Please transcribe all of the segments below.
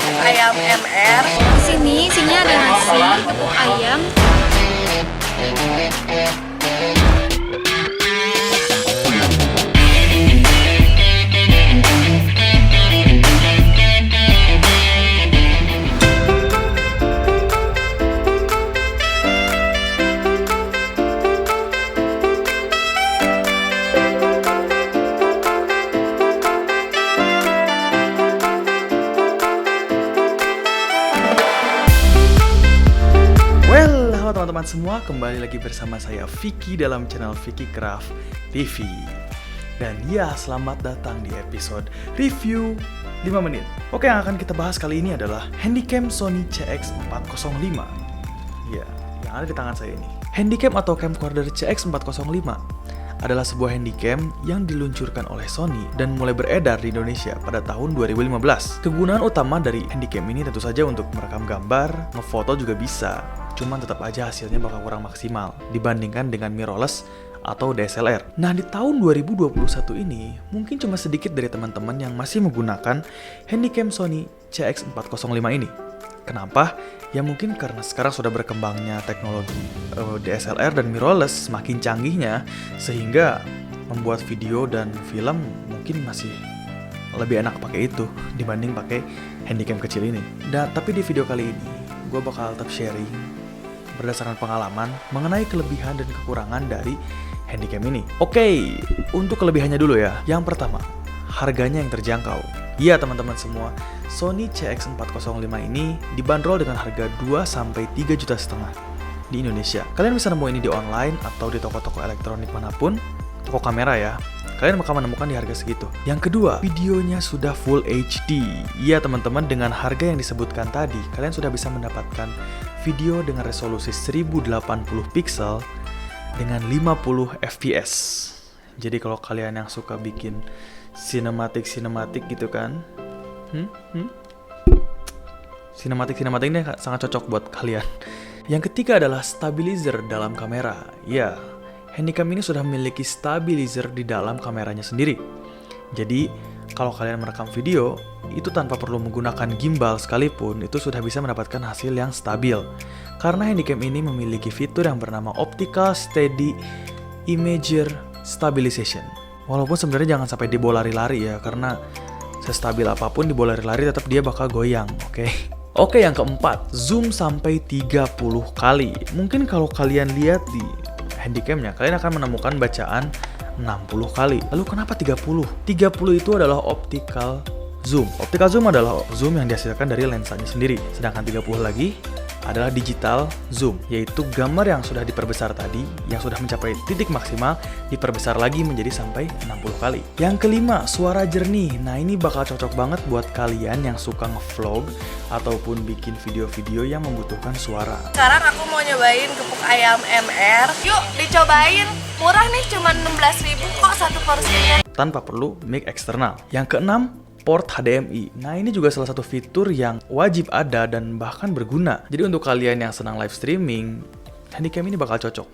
kerupuk ayam MR. Di sini isinya ada nasi, kerupuk ayam. Halo teman-teman semua, kembali lagi bersama saya Vicky dalam channel Vicky Craft TV. Dan ya, selamat datang di episode review 5 menit. Oke, yang akan kita bahas kali ini adalah Handycam Sony CX405. Ya, yang ada di tangan saya ini. Handycam atau camcorder CX405 adalah sebuah handycam yang diluncurkan oleh Sony dan mulai beredar di Indonesia pada tahun 2015. Kegunaan utama dari handycam ini tentu saja untuk merekam gambar, ngefoto juga bisa. Cuman tetap aja hasilnya bakal kurang maksimal dibandingkan dengan mirrorless atau DSLR. Nah, di tahun 2021 ini, mungkin cuma sedikit dari teman-teman yang masih menggunakan handycam Sony CX405 ini. Kenapa? Ya mungkin karena sekarang sudah berkembangnya teknologi DSLR dan mirrorless semakin canggihnya, sehingga membuat video dan film mungkin masih lebih enak pakai itu dibanding pakai handycam kecil ini. Dan tapi di video kali ini, gue bakal tetap sharing berdasarkan pengalaman mengenai kelebihan dan kekurangan dari handycam ini. Oke, untuk kelebihannya dulu ya. Yang pertama, harganya yang terjangkau. Iya teman-teman semua, Sony CX405 ini dibanderol dengan harga 2-3 juta setengah di Indonesia. Kalian bisa nemu ini di online atau di toko-toko elektronik manapun, toko kamera ya. Kalian bakal menemukan di harga segitu. Yang kedua, videonya sudah Full HD. Iya teman-teman, dengan harga yang disebutkan tadi, kalian sudah bisa mendapatkan video dengan resolusi 1080 pixel dengan 50 fps. Jadi kalau kalian yang suka bikin sinematik gitu kan, sinematik ini sangat cocok buat kalian. Yang ketiga adalah stabilizer dalam kamera. Ya, handycam ini sudah memiliki stabilizer di dalam kameranya sendiri. Jadi kalau kalian merekam video itu tanpa perlu menggunakan gimbal sekalipun, itu sudah bisa mendapatkan hasil yang stabil. Karena handycam ini memiliki fitur yang bernama Optical Steady Imager Stabilization. Walaupun sebenarnya jangan sampai dibawa lari-lari ya, karena sestabil apapun dibawa lari-lari tetap dia bakal goyang, oke? Oke, yang keempat, zoom sampai 30 kali. Mungkin kalau kalian lihat di handycamnya, kalian akan menemukan bacaan 60 kali. Lalu kenapa 30? 30 itu adalah optical zoom. Optical zoom adalah zoom yang dihasilkan dari lensanya sendiri. Sedangkan 30 lagi adalah digital zoom, yaitu gambar yang sudah diperbesar tadi, yang sudah mencapai titik maksimal, diperbesar lagi menjadi sampai 60 kali. Yang kelima, suara jernih. Nah, ini bakal cocok banget buat kalian yang suka ngevlog ataupun bikin video-video yang membutuhkan suara. Sekarang aku mau nyobain kerupuk ayam MR. Yuk dicobain, murah nih, cuma 16.000 kok satu porsinya. Tanpa perlu mic eksternal. Yang keenam, port HDMI. Nah, ini juga salah satu fitur yang wajib ada dan bahkan berguna. Jadi untuk kalian yang senang live streaming, handycam ini bakal cocok.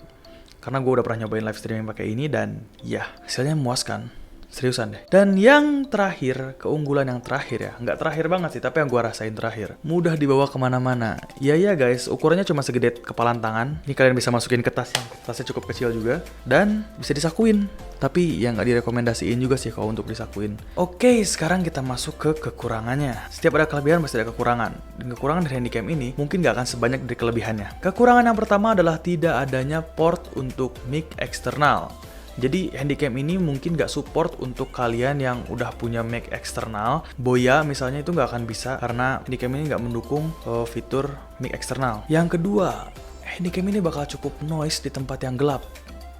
Karena gue udah pernah nyobain live streaming pakai ini dan ya, hasilnya memuaskan. Seriusan deh. Dan yang terakhir, keunggulan yang terakhir ya, nggak terakhir banget sih, tapi yang gue rasain terakhir, mudah dibawa kemana-mana. Ya guys, ukurannya cuma segede kepalan tangan. Ini kalian bisa masukin ke tas yang tasnya cukup kecil juga, dan bisa disakuin. Tapi yang nggak direkomendasiin juga sih kalau untuk disakuin. Oke, sekarang kita masuk ke kekurangannya. Setiap ada kelebihan pasti ada kekurangan. Dan kekurangan dari handycam ini mungkin nggak akan sebanyak dari kelebihannya. Kekurangan yang pertama adalah tidak adanya port untuk mic eksternal. Jadi handycam ini mungkin nggak support untuk kalian yang udah punya mic eksternal. Boya misalnya itu nggak akan bisa karena handycam ini nggak mendukung fitur mic eksternal. Yang kedua, handycam ini bakal cukup noise di tempat yang gelap.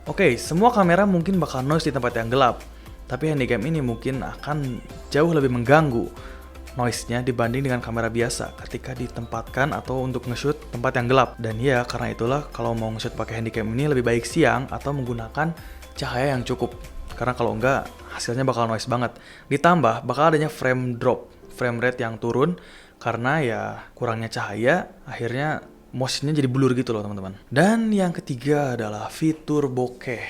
Oke, semua kamera mungkin bakal noise di tempat yang gelap, tapi handycam ini mungkin akan jauh lebih mengganggu noise-nya dibanding dengan kamera biasa ketika ditempatkan atau untuk nge-shoot tempat yang gelap. Dan ya, karena itulah kalau mau nge-shoot pakai handycam ini lebih baik siang atau menggunakan cahaya yang cukup, karena kalau enggak hasilnya bakal noise banget. Ditambah bakal adanya frame drop, frame rate yang turun karena ya kurangnya cahaya, akhirnya motionnya jadi blur gitu loh teman-teman. Dan yang ketiga adalah fitur bokeh.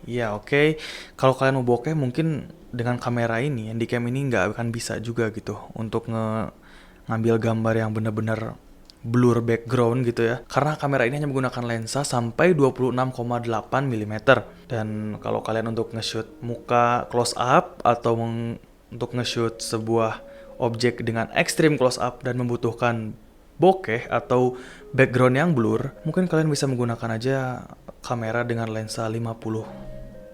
Ya oke. Kalau kalian mau bokeh mungkin dengan kamera ini, handycam ini nggak akan bisa juga gitu untuk ngambil gambar yang bener-bener blur background gitu ya, karena kamera ini hanya menggunakan lensa sampai 26,8 mm. Dan kalau kalian untuk nge-shoot muka close up atau untuk nge-shoot sebuah objek dengan ekstrim close up dan membutuhkan bokeh atau background yang blur, mungkin kalian bisa menggunakan aja kamera dengan lensa 50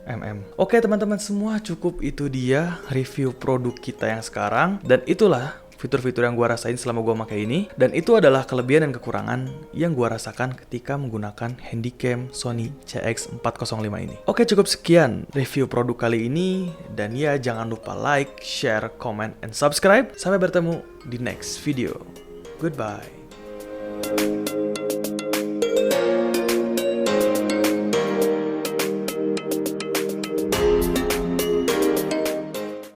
mm. Oke teman-teman semua, cukup itu dia review produk kita yang sekarang. Dan itulah fitur-fitur yang gue rasain selama gue pakai ini. Dan itu adalah kelebihan dan kekurangan yang gue rasakan ketika menggunakan handycam Sony CX405 ini. Oke, cukup sekian review produk kali ini. Dan ya, jangan lupa like, share, comment, and subscribe. Sampai bertemu di next video. Goodbye.